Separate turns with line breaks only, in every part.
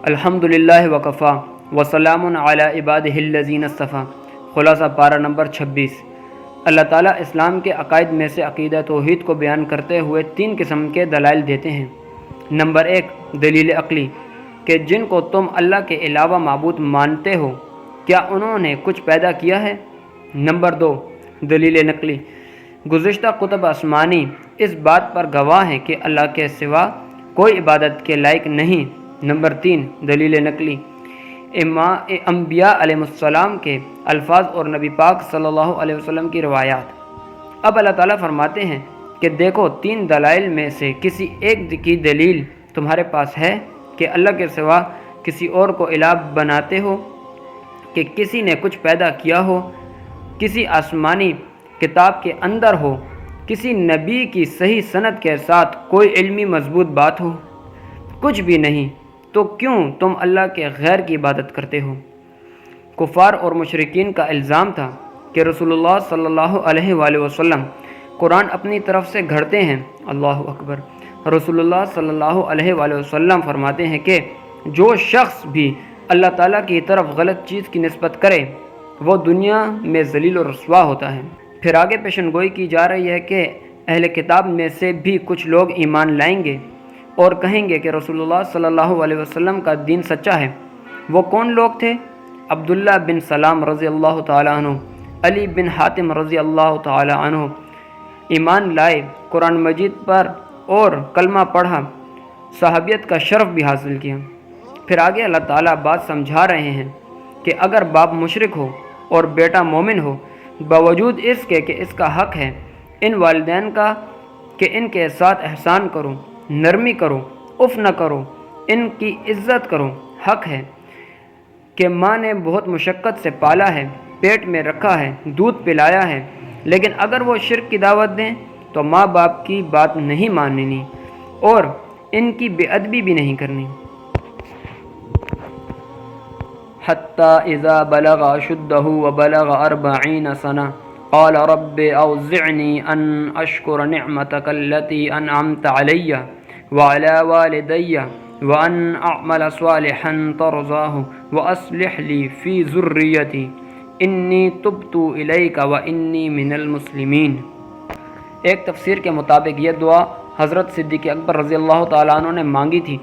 الحمدللہ وکفا وسلام علی عبادہ الذین اصطفیٰ۔ خلاصہ پارہ نمبر 26۔ اللہ تعالیٰ اسلام کے عقائد میں سے عقیدہ توحید کو بیان کرتے ہوئے 3 قسم کے دلائل دیتے ہیں۔ نمبر 1، دلیل عقلی، کہ جن کو تم اللہ کے علاوہ معبود مانتے ہو کیا انہوں نے کچھ پیدا کیا ہے؟ نمبر 2، دلیل نقلی، گزشتہ کتب آسمانی اس بات پر گواہ ہیں کہ اللہ کے سوا کوئی عبادت کے لائق نہیں۔ نمبر 3، دلیل نقلی، انبیاء علیہ السلام کے الفاظ اور نبی پاک صلی اللہ علیہ وسلم کی روایات۔ اب اللہ تعالیٰ فرماتے ہیں کہ دیکھو 3 دلائل میں سے کسی ایک کی دلیل تمہارے پاس ہے کہ اللہ کے سوا کسی اور کو الہ بناتے ہو، کہ کسی نے کچھ پیدا کیا ہو، کسی آسمانی کتاب کے اندر ہو، کسی نبی کی صحیح سند کے ساتھ کوئی علمی مضبوط بات ہو، کچھ بھی نہیں، تو کیوں تم اللہ کے غیر کی عبادت کرتے ہو؟ کفار اور مشرکین کا الزام تھا کہ رسول اللہ صلی اللہ علیہ وآلہ وسلم قرآن اپنی طرف سے گھڑتے ہیں۔ اللہ اکبر۔ رسول اللہ صلی اللہ علیہ وآلہ وسلم فرماتے ہیں کہ جو شخص بھی اللہ تعالیٰ کی طرف غلط چیز کی نسبت کرے وہ دنیا میں ذلیل و رسوا ہوتا ہے۔ پھر آگے پیشن گوئی کی جا رہی ہے کہ اہل کتاب میں سے بھی کچھ لوگ ایمان لائیں گے اور کہیں گے کہ رسول اللہ صلی اللہ علیہ وسلم کا دین سچا ہے۔ وہ کون لوگ تھے؟ عبداللہ بن سلام رضی اللہ تعالیٰ عنہ، علی بن حاتم رضی اللہ تعالیٰ عنہ، ایمان لائے، قرآن مجید پر اور کلمہ پڑھا، صحابیت کا شرف بھی حاصل کیا۔ پھر آگے اللہ تعالیٰ بات سمجھا رہے ہیں کہ اگر باپ مشرک ہو اور بیٹا مومن ہو، باوجود اس کے کہ اس کا حق ہے ان والدین کا کہ ان کے ساتھ احسان کرو، نرمی کرو، اف نہ کرو، ان کی عزت کرو، حق ہے کہ ماں نے بہت مشقت سے پالا ہے، پیٹ میں رکھا ہے، دودھ پلایا ہے، لیکن اگر وہ شرک کی دعوت دیں تو ماں باپ کی بات نہیں ماننی اور ان کی بے ادبی بھی نہیں کرنی۔ حتیٰ اذا بلغ اشدہ وبلغ 40 سنہ قال رب اوزعنی ان اشکر نعمتک التي انعمت علی وعلى والدی وان اعمل صالحا ترضاه واصلح لی فی ذریتی انی تبت الیک وانی من المسلمین۔ ایک تفسیر کے مطابق یہ دعا حضرت صدیق اکبر رضی اللہ تعالیٰ عنہ نے مانگی تھی،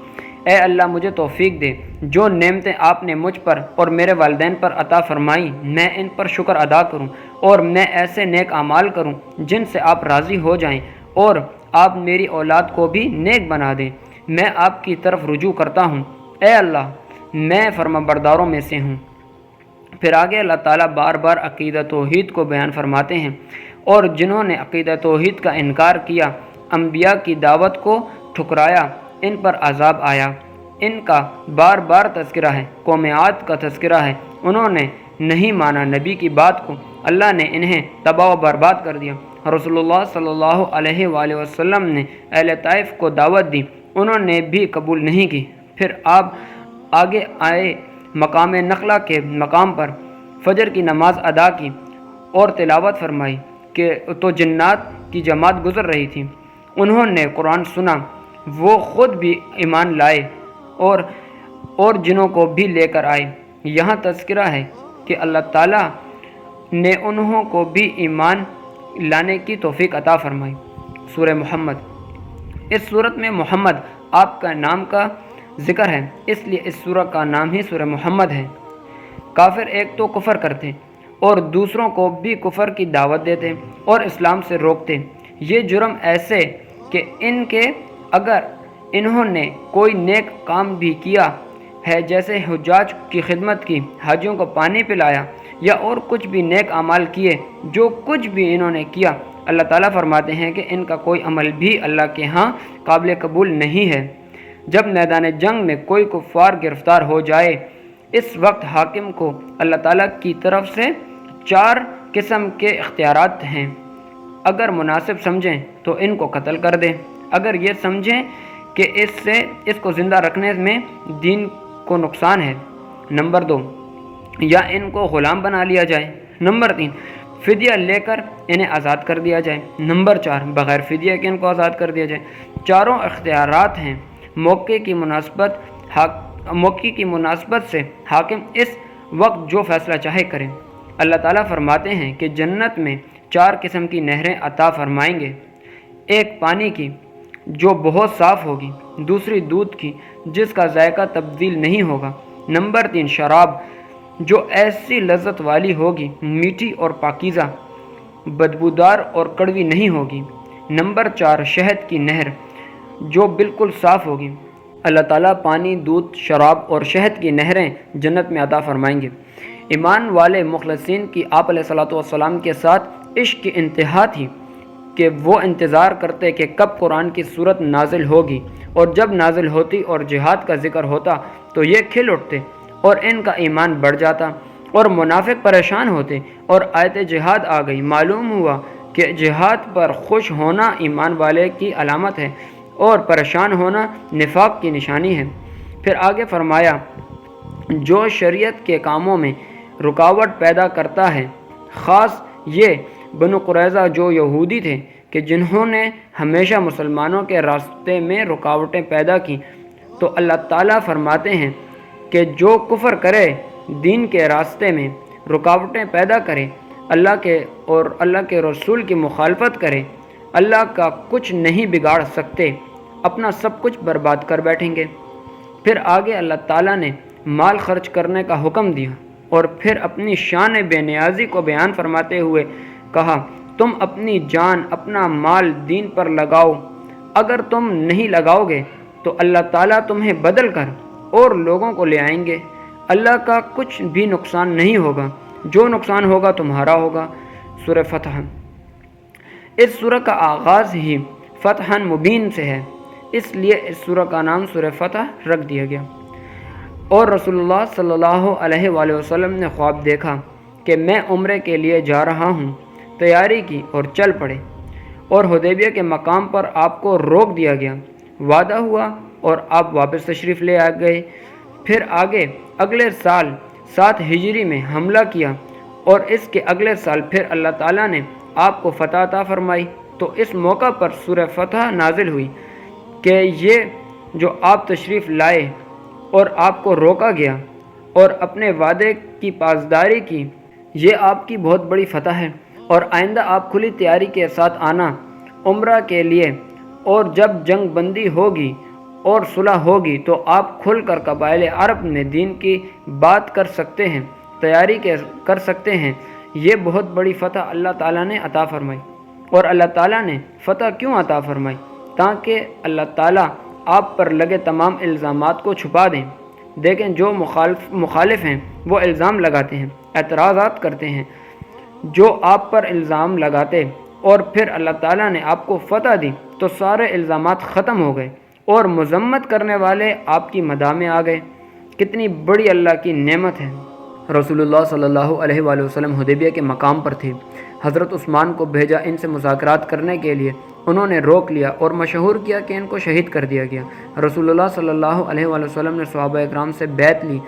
اے اللہ مجھے توفیق دے، جو نعمتیں آپ نے مجھ پر اور میرے والدین پر عطا فرمائیں میں ان پر شکر ادا کروں اور میں ایسے نیک اعمال کروں جن سے آپ راضی ہو جائیں اور آپ میری اولاد کو بھی نیک بنا دیں۔ میں آپ کی طرف رجوع کرتا ہوں، اے اللہ میں فرما برداروں میں سے ہوں۔ پھر آگے اللہ تعالیٰ بار بار عقیدہ توحید کو بیان فرماتے ہیں، اور جنہوں نے عقیدہ توحید کا انکار کیا، انبیاء کی دعوت کو ٹھکرایا، ان پر عذاب آیا۔ ان کا بار بار تذکرہ ہے، قوم عاد کا تذکرہ ہے، انہوں نے نہیں مانا نبی کی بات کو، اللہ نے انہیں تباہ و برباد کر دیا۔ رسول اللہ صلی اللہ علیہ وآلہ وسلم نے اہل طائف کو دعوت دی، انہوں نے بھی قبول نہیں کی۔ پھر آپ آگے آئے، مقام نخلا کے مقام پر فجر کی نماز ادا کی اور تلاوت فرمائی کہ تو جنات کی جماعت گزر رہی تھی، انہوں نے قرآن سنا، وہ خود بھی ایمان لائے اور جنوں کو بھی لے کر آئے۔ یہاں تذکرہ ہے کہ اللہ تعالیٰ نے انہوں کو بھی ایمان لانے کی توفیق عطا فرمائی۔ سورہ محمد، اس صورت میں محمد آپ کا نام کا ذکر ہے، اس لیے اس سورہ کا نام ہی سورہ محمد ہے۔ کافر ایک تو کفر کرتے اور دوسروں کو بھی کفر کی دعوت دیتے اور اسلام سے روکتے۔ یہ جرم ایسے کہ ان کے اگر انہوں نے کوئی نیک کام بھی کیا ہے، جیسے حجاج کی خدمت کی، حاجیوں کو پانی پلایا یا اور کچھ بھی نیک اعمال کیے، جو کچھ بھی انہوں نے کیا، اللہ تعالیٰ فرماتے ہیں کہ ان کا کوئی عمل بھی اللہ کے ہاں قابل قبول نہیں ہے۔ جب میدان جنگ میں کوئی کفار گرفتار ہو جائے، اس وقت حاکم کو اللہ تعالیٰ کی طرف سے 4 قسم کے اختیارات ہیں۔ اگر مناسب سمجھیں تو ان کو قتل کر دیں، اگر یہ سمجھیں کہ اس کو زندہ رکھنے میں دین کو نقصان ہے۔ نمبر 2، یا ان کو غلام بنا لیا جائے۔ نمبر 3، فدیہ لے کر انہیں آزاد کر دیا جائے۔ نمبر 4، بغیر فدیہ کے ان کو آزاد کر دیا جائے۔ چاروں اختیارات ہیں۔ موقع کی مناسبت موقع کی مناسبت سے حاکم اس وقت جو فیصلہ چاہے کرے۔ اللہ تعالیٰ فرماتے ہیں کہ جنت میں 4 قسم کی نہریں عطا فرمائیں گے۔ ایک پانی کی جو بہت صاف ہوگی، دوسری دودھ کی جس کا ذائقہ تبدیل نہیں ہوگا، نمبر 3 شراب جو ایسی لذت والی ہوگی، میٹھی اور پاکیزہ، بدبودار اور کڑوی نہیں ہوگی، نمبر 4 شہد کی نہر جو بالکل صاف ہوگی۔ اللہ تعالیٰ پانی، دودھ، شراب اور شہد کی نہریں جنت میں عطا فرمائیں گے۔ ایمان والے مخلصین کی آپ علیہ الصلوۃ والسلام کے ساتھ عشق کی انتہا تھی کہ وہ انتظار کرتے کہ کب قرآن کی صورت نازل ہوگی، اور جب نازل ہوتی اور جہاد کا ذکر ہوتا تو یہ کھل اٹھتے اور ان کا ایمان بڑھ جاتا، اور منافق پریشان ہوتے اور آیت جہاد آ گئی۔ معلوم ہوا کہ جہاد پر خوش ہونا ایمان والے کی علامت ہے اور پریشان ہونا نفاق کی نشانی ہے۔ پھر آگے فرمایا، جو شریعت کے کاموں میں رکاوٹ پیدا کرتا ہے، خاص یہ بنو قریظہ جو یہودی تھے کہ جنہوں نے ہمیشہ مسلمانوں کے راستے میں رکاوٹیں پیدا کی، تو اللہ تعالیٰ فرماتے ہیں کہ جو کفر کرے، دین کے راستے میں رکاوٹیں پیدا کرے، اللہ کے اور اللہ کے رسول کی مخالفت کرے، اللہ کا کچھ نہیں بگاڑ سکتے، اپنا سب کچھ برباد کر بیٹھیں گے۔ پھر آگے اللہ تعالیٰ نے مال خرچ کرنے کا حکم دیا، اور پھر اپنی شان بے نیازی کو بیان فرماتے ہوئے کہا، تم اپنی جان، اپنا مال دین پر لگاؤ، اگر تم نہیں لگاؤ گے تو اللہ تعالیٰ تمہیں بدل کر اور لوگوں کو لے آئیں گے، اللہ کا کچھ بھی نقصان نہیں ہوگا، جو نقصان ہوگا تمہارا ہوگا۔ سورہ فتح۔ اس سورہ کا آغاز ہی فتح مبین سے ہے، اس لیے اس سورہ کا نام سورہ فتح رکھ دیا گیا۔ اور رسول اللہ صلی اللہ علیہ وآلہ وسلم نے خواب دیکھا کہ میں عمرے کے لیے جا رہا ہوں، تیاری کی اور چل پڑے، اور حدیبیہ کے مقام پر آپ کو روک دیا گیا، وعدہ ہوا اور آپ واپس تشریف لے گئے۔ پھر آگے اگلے سال 7 ہجری میں حملہ کیا، اور اس کے اگلے سال پھر اللہ تعالیٰ نے آپ کو فتح عطا فرمائی، تو اس موقع پر سورہ فتح نازل ہوئی کہ یہ جو آپ تشریف لائے اور آپ کو روکا گیا اور اپنے وعدے کی پاسداری کی، یہ آپ کی بہت بڑی فتح ہے، اور آئندہ آپ کھلی تیاری کے ساتھ آنا عمرہ کے لیے، اور جب جنگ بندی ہوگی اور صلح ہوگی تو آپ کھل کر قبائل عرب میں دین کی بات کر سکتے ہیں، تیاری کر سکتے ہیں۔ یہ بہت بڑی فتح اللہ تعالیٰ نے عطا فرمائی۔ اور اللہ تعالیٰ نے فتح کیوں عطا فرمائی؟ تاکہ اللہ تعالیٰ آپ پر لگے تمام الزامات کو چھپا دیں۔ دیکھیں جو مخالف ہیں وہ الزام لگاتے ہیں، اعتراضات کرتے ہیں، جو آپ پر الزام لگاتے، اور پھر اللہ تعالیٰ نے آپ کو فتح دی تو سارے الزامات ختم ہو گئے، اور مذمت کرنے والے آپ کی مداح میں آ گئے۔ کتنی بڑی اللہ کی نعمت ہے۔ رسول اللہ صلی اللہ علیہ وآلہ وسلم حدیبیہ کے مقام پر تھے۔ حضرت عثمان کو بھیجا ان سے مذاکرات کرنے کے لیے، انہوں نے روک لیا اور مشہور کیا کہ ان کو شہید کر دیا گیا۔ رسول اللہ صلی اللہ علیہ وآلہ وسلم نے صحابہ اکرام سے بیعت لی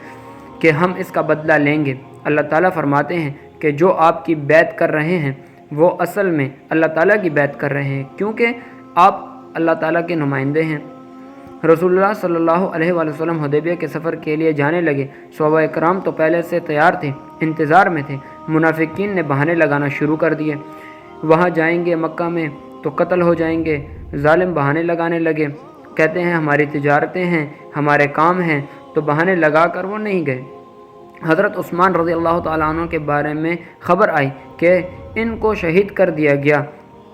کہ ہم اس کا بدلہ لیں گے۔ اللہ تعالیٰ فرماتے ہیں کہ جو آپ کی بیعت کر رہے ہیں وہ اصل میں اللہ تعالیٰ کی بیعت کر رہے ہیں، کیونکہ آپ اللہ تعالیٰ کے نمائندے ہیں۔ رسول اللہ صلی اللہ علیہ وآلہ وسلم حدیبیہ کے سفر کے لیے جانے لگے۔ صحابہ اکرام تو پہلے سے تیار تھے، انتظار میں تھے۔ منافقین نے بہانے لگانا شروع کر دیے، وہاں جائیں گے مکہ میں تو قتل ہو جائیں گے۔ ظالم بہانے لگانے لگے، کہتے ہیں ہماری تجارتیں ہیں، ہمارے کام ہیں، تو بہانے لگا کر وہ نہیں گئے۔ حضرت عثمان رضی اللہ تعالیٰ عنہ کے بارے میں خبر آئی کہ ان کو شہید کر دیا گیا،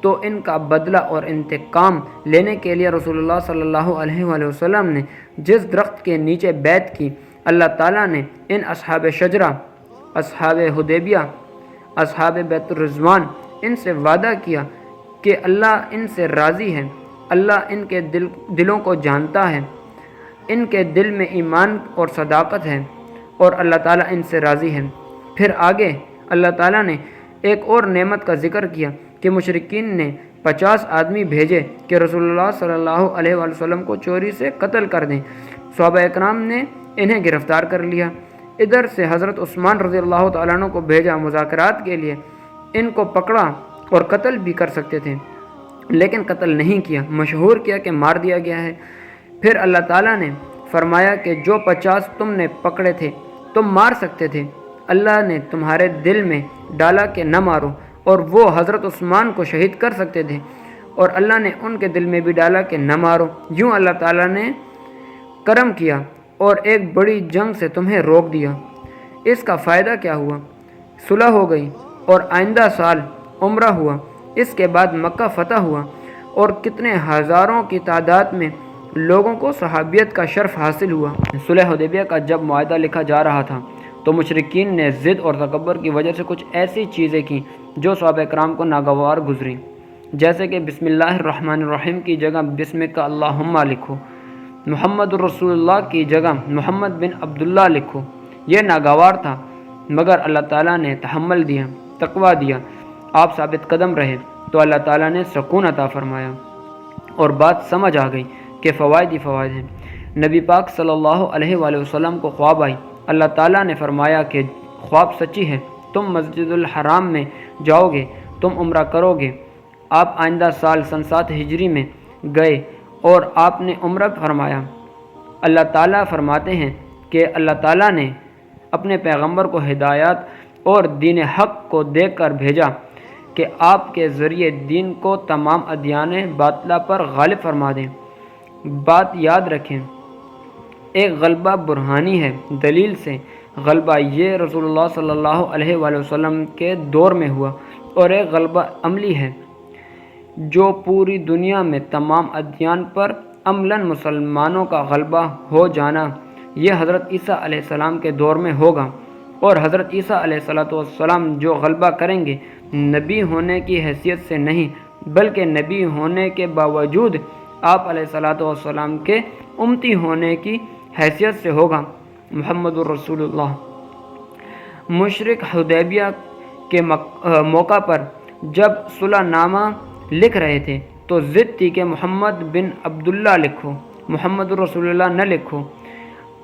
تو ان کا بدلہ اور انتقام لینے کے لیے رسول اللہ صلی اللہ علیہ وآلہ وسلم نے جس درخت کے نیچے بیعت کی، اللہ تعالیٰ نے ان اصحاب شجرہ، اصحاب حدیبیہ، اصحاب بیت الرضوان، ان سے وعدہ کیا کہ اللہ ان سے راضی ہے، اللہ ان کے دلوں کو جانتا ہے، ان کے دل میں ایمان اور صداقت ہے، اور اللہ تعالیٰ ان سے راضی ہے۔ پھر آگے اللہ تعالیٰ نے ایک اور نعمت کا ذکر کیا کہ مشرکین نے 50 آدمی بھیجے کہ رسول اللہ صلی اللہ علیہ وآلہ وسلم کو چوری سے قتل کر دیں۔ صحابہ اکرام نے انہیں گرفتار کر لیا۔ ادھر سے حضرت عثمان رضی اللہ تعالیٰ عنہ کو بھیجا مذاکرات کے لیے، ان کو پکڑا اور قتل بھی کر سکتے تھے لیکن قتل نہیں کیا، مشہور کیا کہ مار دیا گیا ہے۔ پھر اللہ تعالیٰ نے فرمایا کہ جو 50 تم نے پکڑے تھے تم مار سکتے تھے، اللہ نے تمہارے دل میں ڈالا کہ نہ مارو، اور وہ حضرت عثمان کو شہید کر سکتے تھے، اور اللہ نے ان کے دل میں بھی ڈالا کہ نہ مارو۔ یوں اللہ تعالیٰ نے کرم کیا اور ایک بڑی جنگ سے تمہیں روک دیا۔ اس کا فائدہ کیا ہوا؟ صلح ہو گئی اور آئندہ سال عمرہ ہوا۔ اس کے بعد مکہ فتح ہوا اور کتنے ہزاروں کی تعداد میں لوگوں کو صحابیت کا شرف حاصل ہوا۔ صلح حدیبیہ کا جب معاہدہ لکھا جا رہا تھا تو مشرکین نے ضد اور تکبر کی وجہ سے کچھ ایسی چیزیں کیں جو صحابہ کرام کو ناگوار گزریں، جیسے کہ بسم اللہ الرحمن الرحیم کی جگہ بسمک اللہم لکھو، محمد الرسول اللہ کی جگہ محمد بن عبداللہ لکھو۔ یہ ناگوار تھا، مگر اللہ تعالیٰ نے تحمل دیا، تقویٰ دیا، آپ ثابت قدم رہے تو اللہ تعالیٰ نے سکون عطا فرمایا اور بات سمجھ آ گئی کہ فوائد ہی فوائد ہیں۔ نبی پاک صلی اللہ علیہ وآلہ وسلم کو خواب آئی، اللہ تعالیٰ نے فرمایا کہ خواب سچی ہے، تم مسجد الحرام میں جاؤ گے، تم عمرہ کرو گے۔ آپ آئندہ سال سن 7 ہجری میں گئے اور آپ نے عمرہ فرمایا۔ اللہ تعالیٰ فرماتے ہیں کہ اللہ تعالیٰ نے اپنے پیغمبر کو ہدایات اور دین حق کو دے کر بھیجا کہ آپ کے ذریعے دین کو تمام ادیان باطلہ پر غالب فرما دیں۔ بات یاد رکھیں، ایک غلبہ برہانی ہے، دلیل سے غلبہ یہ رسول اللہ صلی اللہ علیہ وآلہ وسلم کے دور میں ہوا، اور ایک غلبہ عملی ہے جو پوری دنیا میں تمام ادیان پر عملاً مسلمانوں کا غلبہ ہو جانا، یہ حضرت عیسیٰ علیہ السلام کے دور میں ہوگا۔ اور حضرت عیسیٰ علیہ السلام جو غلبہ کریں گے نبی ہونے کی حیثیت سے نہیں، بلکہ نبی ہونے کے باوجود آپ علیہ السلام کے امتی ہونے کی حیثیت سے ہوگا۔ محمد الرسول اللہ۔ مشرک حدیبیہ کے موقع پر جب صلح نامہ لکھ رہے تھے تو ضد تھی کہ محمد بن عبداللہ لکھو، محمد الرسول اللہ نہ لکھو۔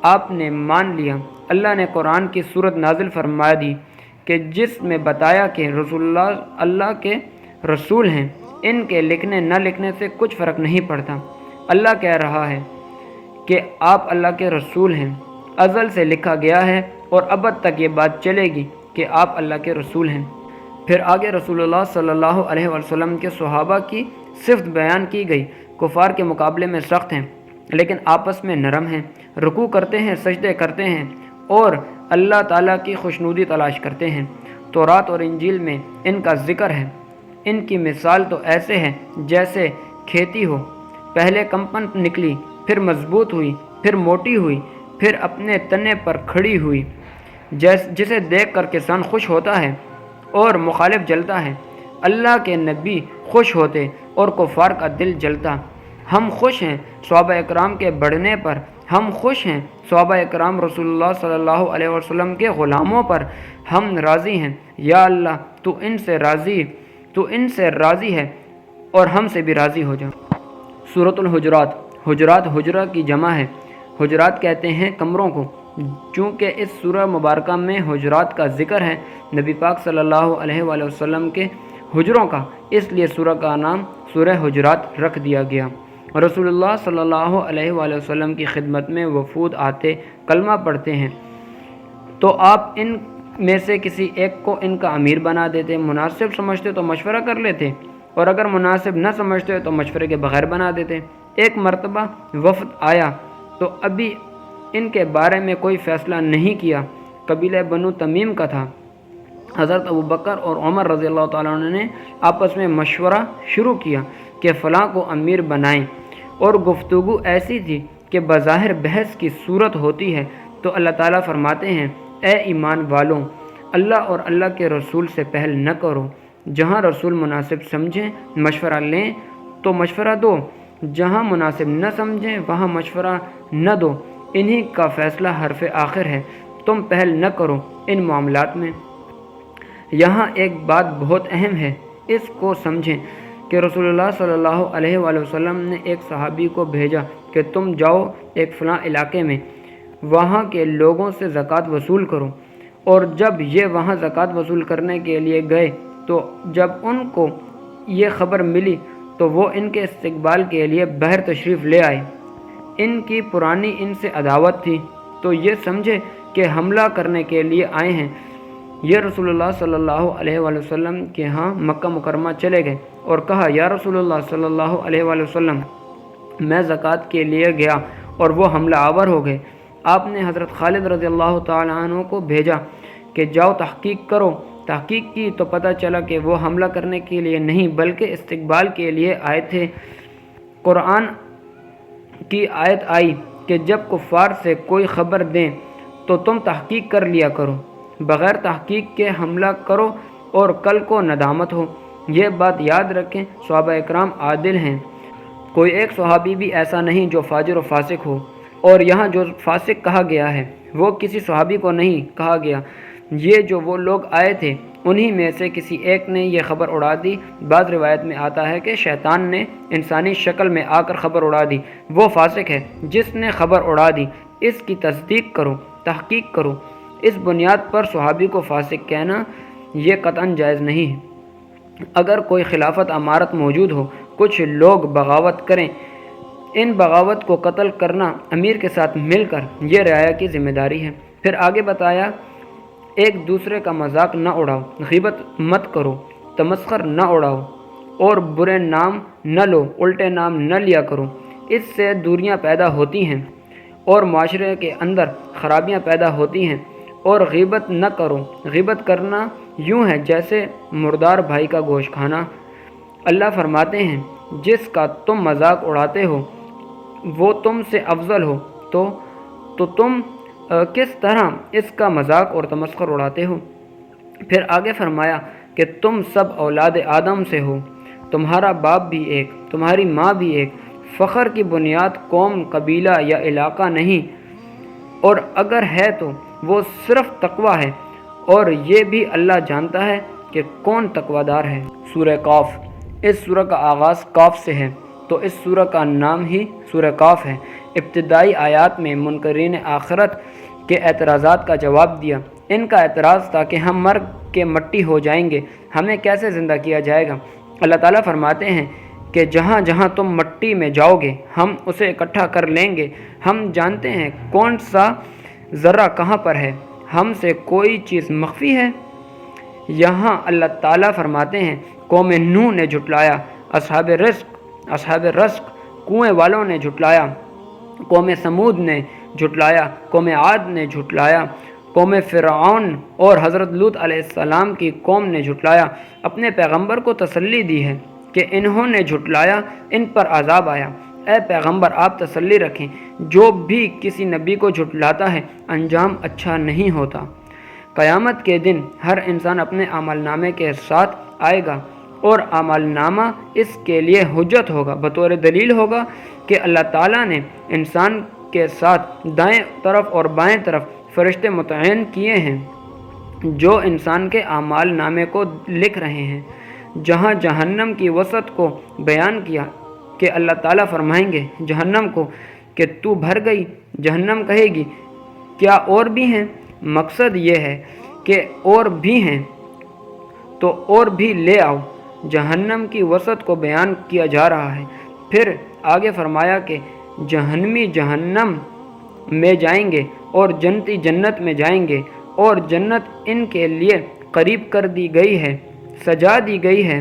آپ نے مان لیا۔ اللہ نے قرآن کی صورت نازل فرما دی کہ جس میں بتایا کہ رسول اللہ اللہ کے رسول ہیں، ان کے لکھنے نہ لکھنے سے کچھ فرق نہیں پڑتا۔ اللہ کہہ رہا ہے کہ آپ اللہ کے رسول ہیں، ازل سے لکھا گیا ہے اور ابد تک یہ بات چلے گی کہ آپ اللہ کے رسول ہیں۔ پھر آگے رسول اللہ صلی اللہ علیہ وسلم کے صحابہ کی صفت بیان کی گئی۔ کفار کے مقابلے میں سخت ہیں لیکن آپس میں نرم ہیں، رکوع کرتے ہیں، سجدے کرتے ہیں اور اللہ تعالیٰ کی خوشنودی تلاش کرتے ہیں۔ تورات اور انجیل میں ان کا ذکر ہے۔ ان کی مثال تو ایسے ہے جیسے کھیتی ہو، پہلے کمپن نکلی، پھر مضبوط ہوئی، پھر موٹی ہوئی، پھر اپنے تنے پر کھڑی ہوئی، جسے دیکھ کر کسان خوش ہوتا ہے اور مخالف جلتا ہے۔ اللہ کے نبی خوش ہوتے اور کفار کا دل جلتا۔ ہم خوش ہیں صحابہ اکرام کے بڑھنے پر، ہم خوش ہیں صحابہ اکرام رسول اللہ صلی اللہ علیہ وسلم کے غلاموں پر، ہم راضی ہیں۔ یا اللہ تو ان سے راضی ہے اور ہم سے بھی راضی ہو جا۔ سورۃ الحجرات۔ حجرات حجرہ کی جمع ہے۔ حجرات کہتے ہیں کمروں کو۔ چونکہ اس سورہ مبارکہ میں حجرات کا ذکر ہے، نبی پاک صلی اللہ علیہ وآلہ وسلم کے حجروں کا، اس لیے سورہ کا نام سورہ حجرات رکھ دیا گیا۔ رسول اللہ صلی اللہ علیہ وآلہ وسلم کی خدمت میں وفود آتے، کلمہ پڑھتے ہیں تو آپ ان میں سے کسی ایک کو ان کا امیر بنا دیتے۔ مناسب سمجھتے تو مشورہ کر لیتے، اور اگر مناسب نہ سمجھتے تو مشورے کے بغیر بنا دیتے۔ ایک مرتبہ وفد آیا تو ابھی ان کے بارے میں کوئی فیصلہ نہیں کیا، قبیلہ بنو تمیم کا تھا۔ حضرت ابوبکر اور عمر رضی اللہ تعالیٰ عنہ نے آپس میں مشورہ شروع کیا کہ فلاں کو امیر بنائیں، اور گفتگو ایسی تھی کہ بظاہر بحث کی صورت ہوتی ہے تو اللہ تعالیٰ فرماتے ہیں اے ایمان والوں، اللہ اور اللہ کے رسول سے پہل نہ کرو، جہاں رسول مناسب سمجھیں مشورہ لیں تو مشورہ دو، جہاں مناسب نہ سمجھیں وہاں مشورہ نہ دو، انہی کا فیصلہ حرف آخر ہے، تم پہل نہ کرو ان معاملات میں۔ یہاں ایک بات بہت اہم ہے، اس کو سمجھیں کہ رسول اللہ صلی اللہ علیہ وآلہ وسلم نے ایک صحابی کو بھیجا کہ تم جاؤ ایک فلاں علاقے میں، وہاں کے لوگوں سے زکوٰۃ وصول کرو، اور جب یہ وہاں زکوٰۃ وصول کرنے کے لیے گئے تو جب ان کو یہ خبر ملی تو وہ ان کے استقبال کے لیے باہر تشریف لے آئے۔ ان کی پرانی ان سے عداوت تھی تو یہ سمجھے کہ حملہ کرنے کے لیے آئے ہیں۔ یہ رسول اللہ صلی اللہ علیہ وآلہ وسلم کے ہاں مکہ مکرمہ چلے گئے اور کہا یا رسول اللہ صلی اللہ علیہ وآلہ وسلم میں زکوٰۃ کے لیے گیا اور وہ حملہ آور ہو گئے۔ آپ نے حضرت خالد رضی اللہ تعالیٰ عنہ کو بھیجا کہ جاؤ تحقیق کرو۔ تحقیق کی تو پتہ چلا کہ وہ حملہ کرنے کے لیے نہیں بلکہ استقبال کے لیے آئے تھے۔ قرآن کی آیت آئی کہ جب کفار سے کوئی خبر دیں تو تم تحقیق کر لیا کرو، بغیر تحقیق کے حملہ کرو اور کل کو ندامت ہو۔ یہ بات یاد رکھیں، صحابہ اکرام عادل ہیں، کوئی ایک صحابی بھی ایسا نہیں جو فاجر و فاسق ہو، اور یہاں جو فاسق کہا گیا ہے وہ کسی صحابی کو نہیں کہا گیا، یہ جو وہ لوگ آئے تھے انہی میں سے کسی ایک نے یہ خبر اڑا دی۔ بعض روایت میں آتا ہے کہ شیطان نے انسانی شکل میں آ کر خبر اڑا دی، وہ فاسق ہے جس نے خبر اڑا دی، اس کی تصدیق کرو، تحقیق کرو۔ اس بنیاد پر صحابی کو فاسق کہنا یہ قطعاً جائز نہیں ہے۔ اگر کوئی خلافت امارت موجود ہو، کچھ لوگ بغاوت کریں، ان بغاوت کو قتل کرنا امیر کے ساتھ مل کر یہ رعایا کی ذمہ داری ہے۔ پھر آگے بتایا ایک دوسرے کا مذاق نہ اڑاؤ، غیبت مت کرو، تمسخر نہ اڑاؤ اور برے نام نہ لو، الٹے نام نہ لیا کرو، اس سے دوریاں پیدا ہوتی ہیں اور معاشرے کے اندر خرابیاں پیدا ہوتی ہیں۔ اور غیبت نہ کرو، غیبت کرنا یوں ہے جیسے مردار بھائی کا گوشت کھانا۔ اللہ فرماتے ہیں جس کا تم مذاق اڑاتے ہو وہ تم سے افضل ہو تو تم کس طرح اس کا مذاق اور تمسخر اڑاتے ہو؟ پھر آگے فرمایا کہ تم سب اولاد آدم سے ہو، تمہارا باپ بھی ایک، تمہاری ماں بھی ایک، فخر کی بنیاد قوم، قبیلہ یا علاقہ نہیں، اور اگر ہے تو وہ صرف تقوی ہے، اور یہ بھی اللہ جانتا ہے کہ کون تقوی دار ہے۔ سورہ قاف، اس سورہ کا آغاز قاف سے ہے تو اس سورہ کا نام ہی سورہ قاف ہے۔ ابتدائی آیات میں منکرین آخرت کے اعتراضات کا جواب دیا۔ ان کا اعتراض تھا کہ ہم مر کے مٹی ہو جائیں گے، ہمیں کیسے زندہ کیا جائے گا؟ اللہ تعالیٰ فرماتے ہیں کہ جہاں جہاں تم مٹی میں جاؤ گے ہم اسے اکٹھا کر لیں گے، ہم جانتے ہیں کون سا ذرہ کہاں پر ہے، ہم سے کوئی چیز مخفی ہے۔ یہاں اللہ تعالیٰ فرماتے ہیں قوم نوح نے جھٹلایا، اصحاب رزق کنویں والوں نے جھٹلایا، قوم سمود نے جھٹلایا، قوم عاد نے جھٹلایا، قوم فرعون اور حضرت لوط علیہ السلام کی قوم نے جھٹلایا۔ اپنے پیغمبر کو تسلی دی ہے کہ انہوں نے جھٹلایا، ان پر عذاب آیا۔ اے پیغمبر آپ تسلی رکھیں، جو بھی کسی نبی کو جھٹلاتا ہے انجام اچھا نہیں ہوتا۔ قیامت کے دن ہر انسان اپنے اعمال نامے کے ساتھ آئے گا اور اعمال نامہ اس کے لیے حجت ہوگا، بطور دلیل ہوگا کہ اللہ تعالیٰ نے انسان کے ساتھ دائیں طرف اور بائیں طرف فرشتے متعین کیے ہیں جو انسان کے اعمال نامے کو لکھ رہے ہیں۔ جہاں جہنم کی وسعت کو بیان کیا کہ اللہ تعالیٰ فرمائیں گے جہنم کو کہ تو بھر گئی، جہنم کہے گی کیا اور بھی ہیں؟ مقصد یہ ہے کہ اور بھی ہیں تو اور بھی لے آؤ۔ جہنم کی وسعت کو بیان کیا جا رہا ہے۔ پھر آگے فرمایا کہ جہنمی جہنم میں جائیں گے اور جنتی جنت میں جائیں گے، اور جنت ان کے لیے قریب کر دی گئی ہے، سجا دی گئی ہے،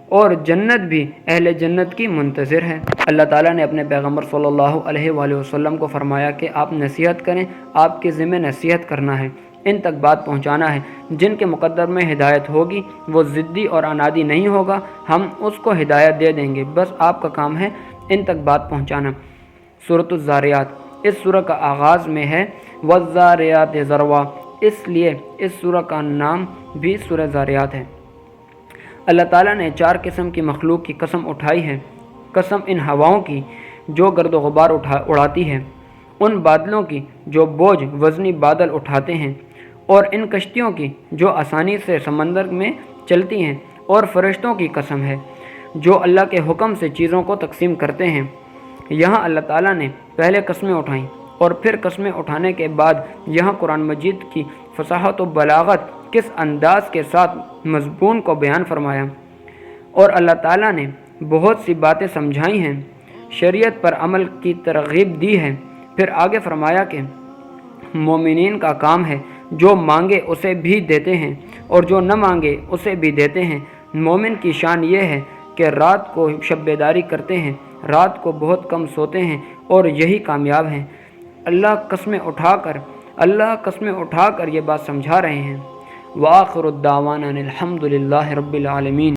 اور جنت بھی اہل جنت کی منتظر ہے۔ اللہ تعالیٰ نے اپنے پیغمبر صلی اللہ علیہ وآلہ وسلم کو فرمایا کہ آپ نصیحت کریں، آپ کے ذمہ نصیحت کرنا ہے، ان تک بات پہنچانا ہے۔ جن کے مقدر میں ہدایت ہوگی وہ ضدی اور عنادی نہیں ہوگا، ہم اس کو ہدایت دے دیں گے، بس آپ کا کام ہے ان تک بات پہنچانا۔ سورۃ الذاریات، اس سورہ کا آغاز میں ہے والذاریات ذروا، اس لیے اس سورہ کا نام بھی سورہ ذاریات ہے۔ اللہ تعالیٰ نے 4 قسم کی مخلوق کی قسم اٹھائی ہے۔ قسم ان ہواؤں کی جو گرد و غبار اڑاتی ہے، ان بادلوں کی جو بوجھ وزنی بادل اٹھاتے ہیں، اور ان کشتیوں کی جو آسانی سے سمندر میں چلتی ہیں، اور فرشتوں کی قسم ہے جو اللہ کے حکم سے چیزوں کو تقسیم کرتے ہیں۔ یہاں اللہ تعالیٰ نے پہلے قسمیں اٹھائیں اور پھر قسمیں اٹھانے کے بعد یہاں قرآن مجید کی فصاحت و بلاغت کس انداز کے ساتھ مضمون کو بیان فرمایا، اور اللہ تعالیٰ نے بہت سی باتیں سمجھائی ہیں شریعت پر عمل کی ترغیب دی ہے۔ پھر آگے فرمایا کہ مومنین کا کام ہے جو مانگے اسے بھی دیتے ہیں اور جو نہ مانگے اسے بھی دیتے ہیں۔ مومن کی شان یہ ہے کہ رات کو شب بیداری کرتے ہیں، رات کو بہت کم سوتے ہیں اور یہی کامیاب ہیں۔ اللہ قسمیں اٹھا کر یہ بات سمجھا رہے ہیں۔ وآخر الدعوانا الحمد للہ رب العالمین۔